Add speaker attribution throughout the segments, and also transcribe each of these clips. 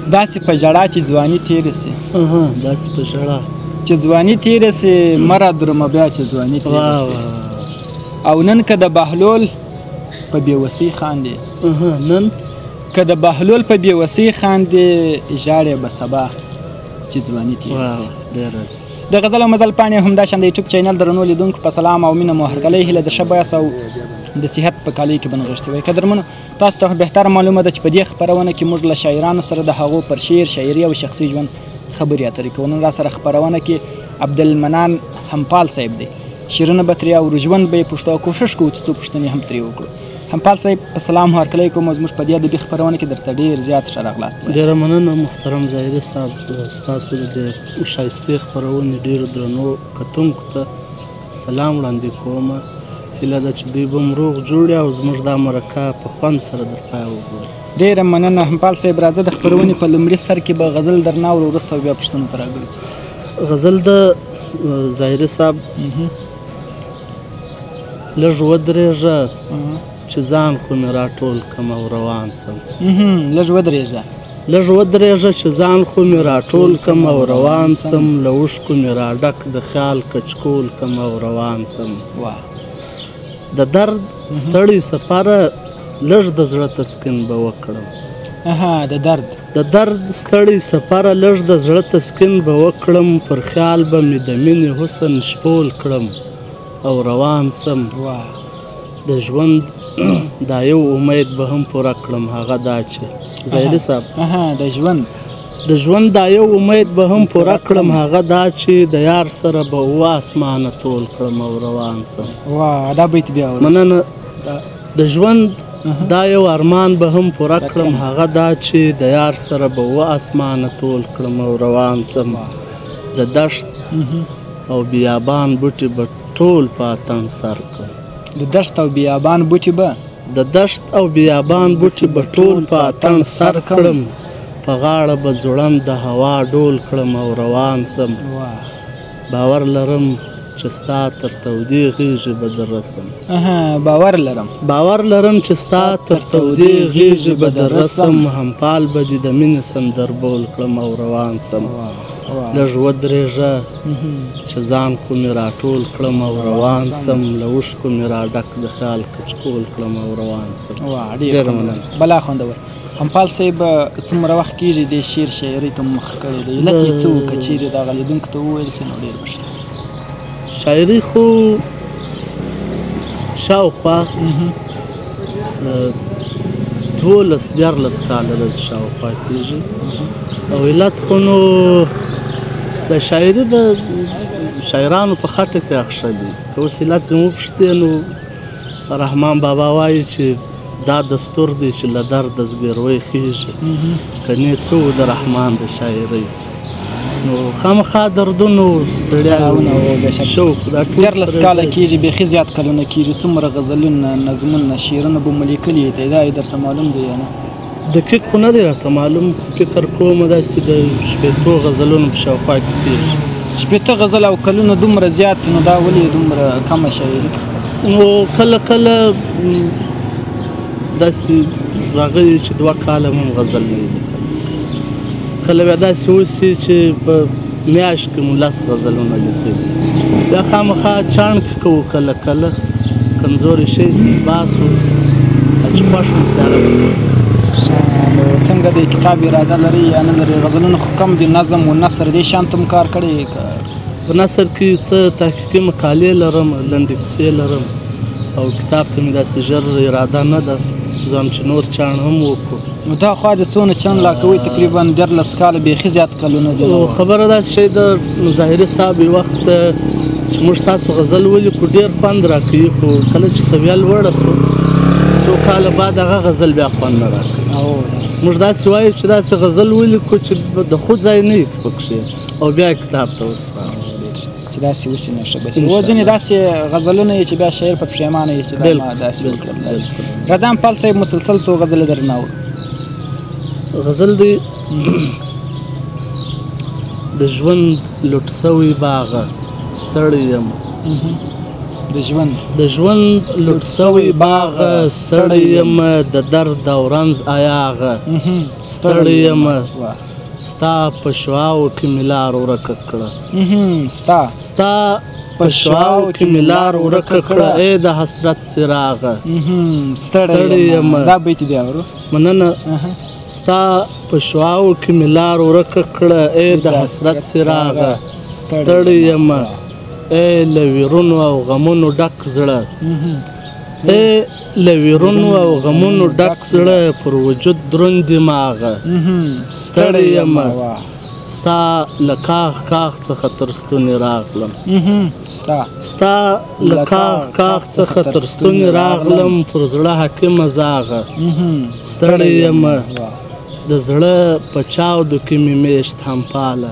Speaker 1: داسې په ژړا چې ځواني تېره سي
Speaker 2: داسې په ژړا
Speaker 1: چې ځواني تېره سي مه رادرومه بیا چې ځواني تېره سي او نن که د بهلول په بېوسۍ خاندې
Speaker 2: نن
Speaker 1: که د بهلول په بېوسۍ خاندې ژاړې به سبا چې ځواني تېره سي د غزل او مزل پاڼې همداشان د یوټیوب چینل درنو لیدونکو په سلام او مینه مو هرکلی هیله د ښه بیاس او د صحت په کالیو کې به نغښتې وئ قدرمنو تاسو ته بهتره معلومه ده چې په دې خپرونه کې موږ له شاعرانو سره د هغو پر شعر شاعري او شخصي ژوند خبرې اترې کوو نن را سره خپرونه کې عبدالمنان همپال صاحب دی شعرونه به ترې اورو ژوند به یې پوښتو او کوښښ کوو چې څو پوښتنې هم ترې وکړو همپال صاحب په سلام هرکلی کوم او زموږ په دې ادبي خپرونه کې درته ډېر زیات ښه راغلاست
Speaker 2: ډېره مننه محترم ظاهري صاحب ستاسو د ښایستې خپرونې ډېرو درنو کتونکو ته سلام وړاندې کوم هیله ده چې دوی به هم روغ جوړ او زموږ دا مرکه په خوند سره در پای وګوري
Speaker 1: ډېره مننه همپال صاحب راځه د خپرونې په لومړي سر کې به غزل درنه اورو وروسته بیا پوښتنو ته راګرځو
Speaker 2: غزل د ظاهري صاحب لږ ودرېږه چې ځان خو مې راټول کړم او روان سم
Speaker 1: لږ ودرېږه
Speaker 2: لږ ودرېږه چې ځان خو مې راټول کړم او روان سم له اوښکو مې راډک د خیال کچکول کړم او روان سم د درد ستړی سفره لږ د زړه تسکین به وکړم
Speaker 1: د درد
Speaker 2: ستړی سفره لږ د زړه تسکین به وکړم پر خیال به مې د مینې حسن شپول کړم او روان سم د ژوند دا یو امید به هم پوره کړم هغه دا چې ظاهري صاحب د ژوند دا یو امید به هم پوره کړم هغه دا چې د یار سره به اوه اسمانه تول کړم او روان سم
Speaker 1: دا بیت بیا
Speaker 2: مننه د ژوند دا یو ارمان به هم پوره کړم هغه دا چې د یار سره به اوه اسمانه تول کړم او روان سم د دشت او بیابان بوټي به ټول په اتڼ سر کړم
Speaker 1: د دشت او بیابان بوټي
Speaker 2: به ټول په اتڼ سر کړم په غاړه به ځوړند د هوا ډول کړم او روان سم باور لرم چې ستا تر تودې غېږې به در رسم باور لرم چې ستا تر تودې غېږې به در رسم همپال به دې د مینې سندربول کړم او روان سم لږ ودرېږه چې ځان خو مې راټول کړم او روان سم له اوښکو مې راډک د خیال کچکول کړم او روان سم
Speaker 1: ډېره مننه بلا خوندور همپال صاحب څومره وخت کېږي دې شعر شاعرۍ ته مخ کړی دی علت یې څه و که چیرې دغه لیدونکو ته وویل سي نو ډېر به ښه سي
Speaker 2: شاعري خو شاوخوا 12-14 کاله د شاوخوا کېږي او علت خو نو د شاعري د شاعرانو په خټه کې اخښه دي که اوس علت ځینې وپوښتې نو رحمان بابا وایي چې دا دستور دی چې له درده زګیروی خیږي که نه څه و د رحمان د شاعرۍ نو خامخا دردونو ستړیاونه شوق دا ټول
Speaker 1: 14 کاله کېږي بیخي زیات کلونه کېږي څومره غزلونه نظمونه شعرونه به مو لیکلي دي دا یې درته معلوم دی یا نه
Speaker 2: دقیق خو نه دی راته معلوم فکر کوم داسې د شپېتو غزلونو په شاوخوا کې کېږي
Speaker 1: 80 غزل او کلونه دومره زیات نو دا ولې دومره کمه شاعري
Speaker 2: نو کله کله داسې راغلي چې 2 کاله هم غزل نه وي کله بیا داسې اوسي چې په میاشت کې مو 10 غزلونه لیکلي بیا خامخا چاڼ کې کوو کله کله کمزوري شی باسو چې خوښ مو سیاره
Speaker 1: څنګه د کتاب اراده لري یا نه لري غزلونه خو کم دي نظم و نثر دې شان ته هم کار کړی
Speaker 2: په نثر کې څه تحقیقي مقالې لرم لنډې کیسې لرم او کتاب ته مې داسې ژر اراده نه ده زه هم چې نور چاڼ هم وکړو
Speaker 1: نو دا خوا د څونه چاڼ لا کوئ تقریبا 14 کاله بیخي زیات کلونه دي
Speaker 2: خبره داسې شی د ظاهري صاحب یو وخت چې موږ تاسو غزل ولیکو ډېر خوند راکوي خو کله چې سویه لوړه سوه څو کاله بعد هغه غزل بیا خوند نه راکوي موږ داسې وایو چې داسې غزل ولیکو چې د خود ځای نه وي پکښې او بیا کتاب ته وسپارو
Speaker 1: چې داسې وسي نه ښه به سي اوس ځینې داسې غزلونه یې چې بیا شاعر په پښیمانه یې چې دا ما داسې وکړم راځه همپال صاحب مسلسل څو غزلې درنه اورو
Speaker 2: غزل دی د ژوند لوټ سوی باغه ستړی یم د ژوند لوټ سوی باغه ستړی یم د درد او رنځ ایاغه ستړی یم ستا په شعاو کې مې لار ورکه کړه ستا په شعاو کې مې لار ورکه کړه ای د حسرت څراغه ستړی یم مننه ستا په شعاو کې مې لار ورکه کړه ای د حسرت څراغه ستړی یم ای له ویرونو او غمونو ډک زړه ای له ویرونو او غمونو ډک زړه پر وجود دروند دماغه ستړی یم ستا له کاغ کاغ څخه تر ستوني راغلم ستا له کاغ کاغ څخه تر ستوني راغلم پر زړه حکیمه زاغه ستړی یم د زړه په چاودو کې مې میشت همپاله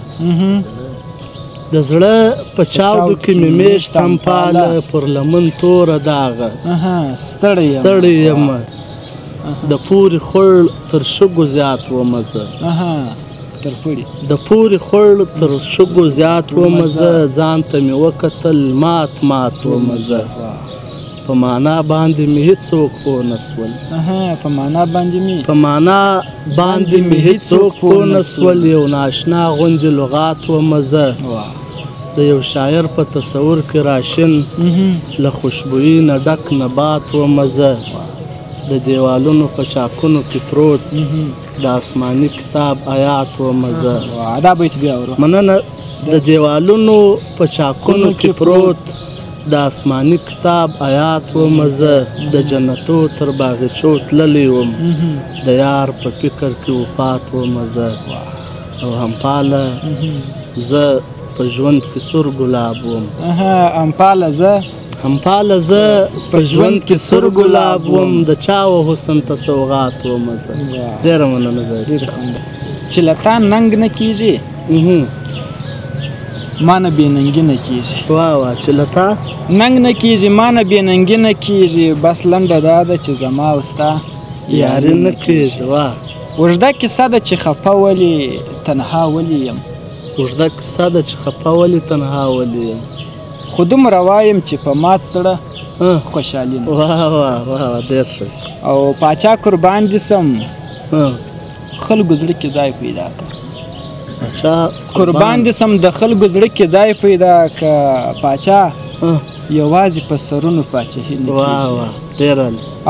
Speaker 2: د زړه په چاودو کې مې میشت همپاله پر لمن توره داغه ستړی یم د پورې خوړ تر شګو زیات ومه زه د پورې خوړ تر شګو زیات ومه زه ځان ته مې وکتل مات مات ومه زه په معنا باندې مې هېڅوک پوه نه سول په معنا باندې مې هېڅوک پوه نه سول یو ناشنا غوندې لغات ومه زه د یو شاعر په تصور کې راشن له خوشبویي نه ډک نبات ومه زه د دیوالونو په چاکونو کې پروت د آسماني کتاب آیات ومه زه مننه د دیوالونو په چاکونو کې پروت د آسماني کتاب آیات ومه زه د جنتو تر باغچو تللی وم د یار په فکر کې وفات ومه زه او همپاله زه په ژوند کې سور ګلاب وم همپاله زه په ژوند کې سور ګلاب وم د چا و حسن ته سوغات ومه زه ډېره مننه زه
Speaker 1: چې له تا ننګ نه کېږي ما نه بېننګي نه کېږي
Speaker 2: واه چې له تا
Speaker 1: ننګ نه کېږي ما نه بېننګي نه کېږي بس لنډه دا ده چې زما او ستا
Speaker 2: یاري نه کېږي واه
Speaker 1: اوږده کیسه ده چې خفه ولې تنها ولې یم
Speaker 2: اوږده کیسه ده چې خفه ولې تنها ولې یم
Speaker 1: خو دومره وایم چې په مات زړه خوشحالي نه
Speaker 2: واه واه واه ډېر ښه
Speaker 1: او پاچا قربان دي سم خلکو زړه کې ځای پیدا کړه قربان دي سم د خلکو زړه کې ځای پیدا کړه پاچا یوازې په سرونو پاچاهي نه
Speaker 2: واه واه ډېر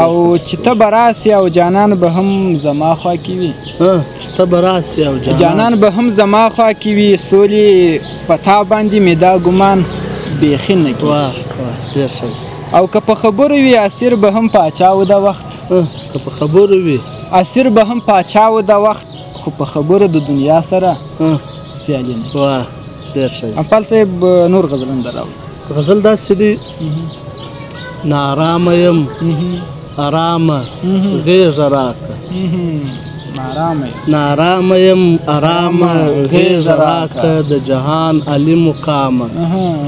Speaker 1: او چې ته به راسې او جانان به هم زما خوا کې وي
Speaker 2: چې ته به راسې او
Speaker 1: جانان به هم زما خوا کې وي سولې په تا باندې مې دا ګمان بیخي نه کېږي او که په خبرو وي اسیر به هم پاچا و د وخت
Speaker 2: که په خبرو وي
Speaker 1: اسیر به هم پاچا و د وخت خو په خبرو د دنیا سره سیالي نه
Speaker 2: واه ډېر ښایسته
Speaker 1: امپال صاحب نور غزلونه دراوړه
Speaker 2: غزل داسې دي ناارامه یم ارامه غېږه راکه نارامه یم ارامه غېږه راکه د جهان علي مقامه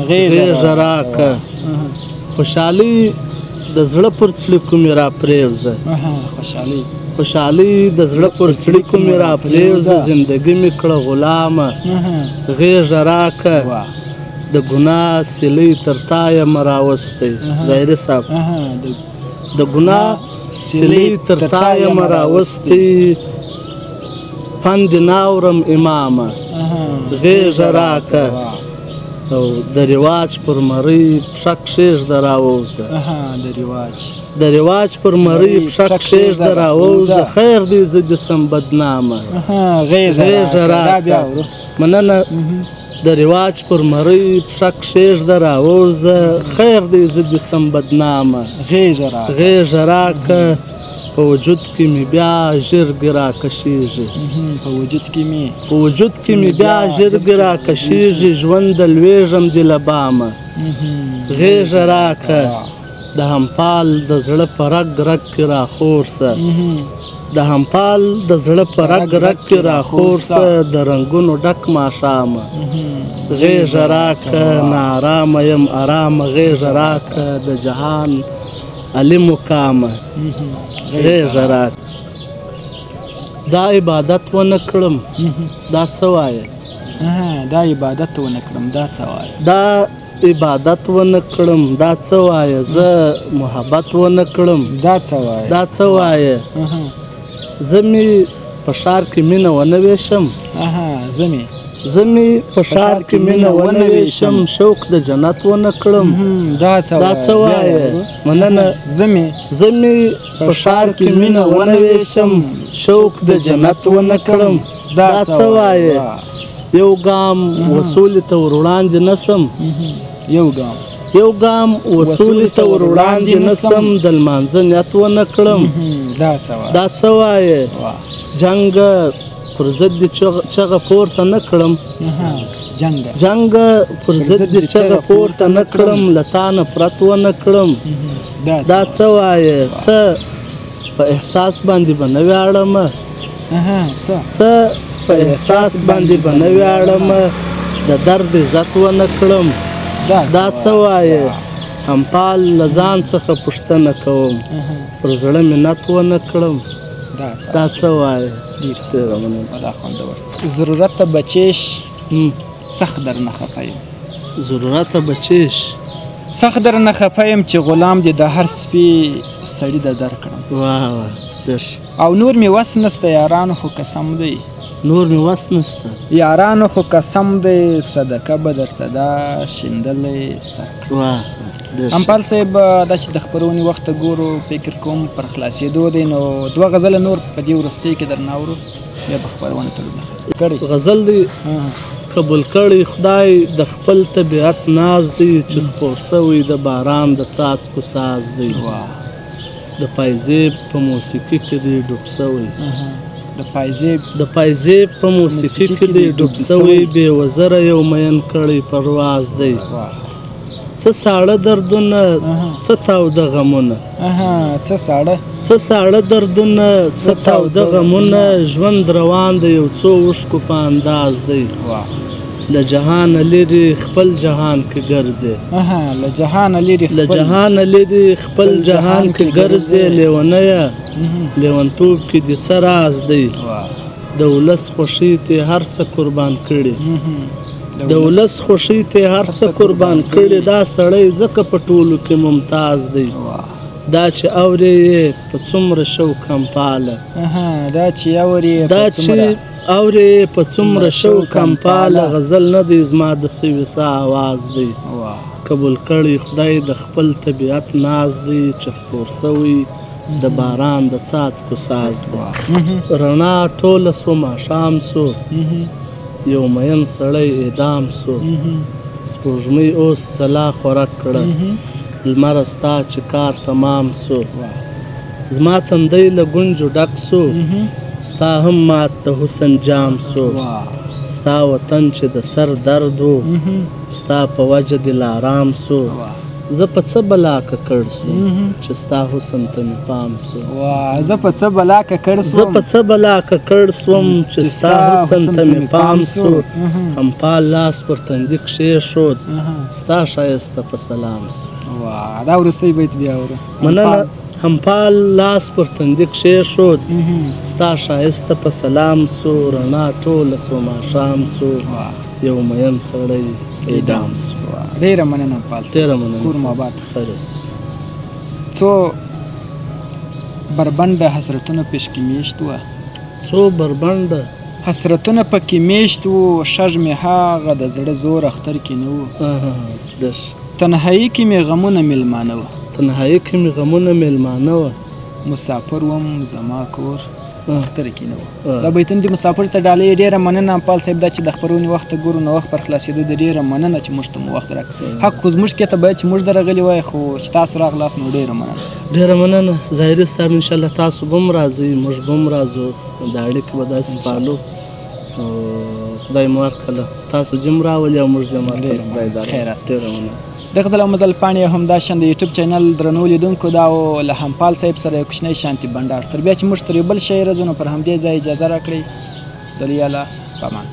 Speaker 2: غېږه راکه خوشحالي د زړه پر څړیکو مې را پرېوځه خوشحالي د زړه پر څړیکو مې را پرېوځه زندګي مې کړه غلامه غېږه راکه د ګناه سیلۍ تر تا یم راوستی ظاهري صاحب د ګناه سیلۍ تر تا یم راوستی پند ناورم امامه غېږه راکه او د رواج پر مرۍ پښه کښېږده راووځه د رواج پر مرۍ پښه کښېږده راووځه خیر دی زه دې سم بدنامه غېږه راکه مننه د رواج پر مرۍ پښه کښېږده راووځه خیر دی زه دې سم بدنامه غېږه راکه په وجود کې مې بیا ژرګې راکشېږي په وجود کې مې بیا ژرګې راکشېږي ژونده لوېږم دې له بامه غېږه راکه د همپال د زړه په رګ رګ کې راخور سه د همپال د زړه په رګ رګ کې راخور سه د رنګونو ډک ماښامه غېږه راکه ناارامه یم ارامه غېږه راکه د جهان علي مقامه غېږه راکه دا عبادت ونه کړم دا څه وایه
Speaker 1: دا عبادت ونه کړم دا څه وایه
Speaker 2: دا عبادت ونه کړم دا څه وایه زه محبت ونه کړم
Speaker 1: دا څه وایه
Speaker 2: دا څه وایه زه مې په ښار کې مینه ونه ویشم زه مې په ښار کې مینه ونه ویشم شوق د جنت ونه کړم دا څه وایه مننه زه مې په ښار کې مینه ونه ویشم شوق د جنت ونه کړم دا څه وایه یو ګام وصولې ته ور وړاندې نسم یو ګام وصولې ته ور وړاندې نسم د لمانځه نیت ونه کړم دا څه وایه جنګ پر ضد دې چغه پورته نه کړم جنګ پر ضد دې چغه پورته نه کړم له تا نفرت ونه کړم دا څه وایه څه په احساس باندې به نه ویاړم څه په احساس باندې به نه ویاړم د درد عزت ونه کړم دا څه وایه همپال له ځان څخه پوښتنه کوم پر زړه منت ونه کړم دا څه وایه
Speaker 1: ضرورت بچیش سخت در نه خفه یم
Speaker 2: ضرورت بچیش
Speaker 1: سخت در نه خفه یم چې غلام دې د هر سپي سړي د در کړم او نور مې وس نسته یارانو خو قسم دی
Speaker 2: نور مې وس نسته
Speaker 1: یارانو خو قسم دی صدقه به درته دا شیندلی سر همپال صاحب دا چې د خپرونې وخت ته ګورو فکر کوم پر خلاصېدو دی نو دوه غزله نور په دې وروستۍ کې درنه اورو بیا به خپرونه تلو
Speaker 2: غزل دی قبول کړی خدای د خپل طبیعت ناز دی چې خپور سوی د باران د څاڅکو ساز دی د پایزیب په موسیقي کې دی ډوب سوی د پایزیب په موسیقي کې دی ډوب سوی بې وزره یو مین کړی پرواز دی څه ساړه دردونه څه تاوده غمونه څه ساړه دردونه څه تاوده غمونه ژوند روان دی یو څو اوښکو په انداز دی له جهانه لرې خپل جهان کې ګرځې له جهانه لرې خپل جهان کې ګرځې لیونیه لیونتوب کې دې څه راز دی د ولس خوښۍ ته هر څه قربان کړي د ولس خوښۍ ته هر څه قربان کړي دا سړی ځکه په ټولو کې ممتاز دی دا چې اورې یې په څومره شوق همپاله
Speaker 1: دا چې
Speaker 2: اورې په څومره شوق همپاله غزل نه دی زما د سوي ساه اواز دی قبول کړی خدای د خپل طبیعت ناز دی چې خپور سوی د باران د څاڅکو ساز دی رڼا ټوله سوه ماښام سو یو مین سړی اعدام سو سپوږمۍ اوس څلا خوره کړه لمره ستا چې کار تمام سو زما تندی له ګونجو ډک سو ستا هم مات د حسن جام سو ستا وطن چې د سر درد و ستا په وجه دل آرام سو زه په څه بلا ککړ سوم چې ستا حسن ته مې پام سو
Speaker 1: زه په څه بلا ککړ سوم چې ستا حسن ته مې پام سو همپال لاس پر تندي کښېښود ستا ښایسته په سلام سو دا وروستی بیت بیا اورو
Speaker 2: مننه همپال لاس پر تندي کښېښود ستا ښایسته په سلام سو رڼا ټوله سوه ماښام سو یو مین سړی اعدام سو
Speaker 1: ډېره مننه همپال
Speaker 2: ډېره مننه
Speaker 1: کور مو آباد څو بربنډه حسرتونه پشکې میشت وه
Speaker 2: څو بربنډه
Speaker 1: حسرتونه پکې میشت وو شږ مې هغه د زړه زور اختر کې نه وو تنهایي کې مې غمونه میلمانه وه مسافر وم زما کور اختر کې نه وو دا بیتونه د مسافر ته ډالۍ ډېره مننه همپال صاحب دا چې د خپرونې وخت ته ګورو نو وخت پر خلاصېدو د ډېره مننه چې موږ ته مو وخت راکړ حق خو زموږ کې ته باید چې موږ درغلي وای خو چې تاسو راغلاست نو
Speaker 2: ډېره مننه ظاهري صاحب انشاءالله تاسو به هم راځئ موږ به هم راځو د اړیکې به داسې پالو خدای مو ورکړله تاسو جم راولي او موږ جم ورکړله
Speaker 1: د غزل او مزل پاڼې همداشان د یوټیوب چینل درنو لیدونکو دا و له همپال صاحب سره یو کوچنی شانتي بنډار تر بیا چې موږ تر یو بل شی راځو نو پر همدې ځای اجازه راکړئ د لیاله په امان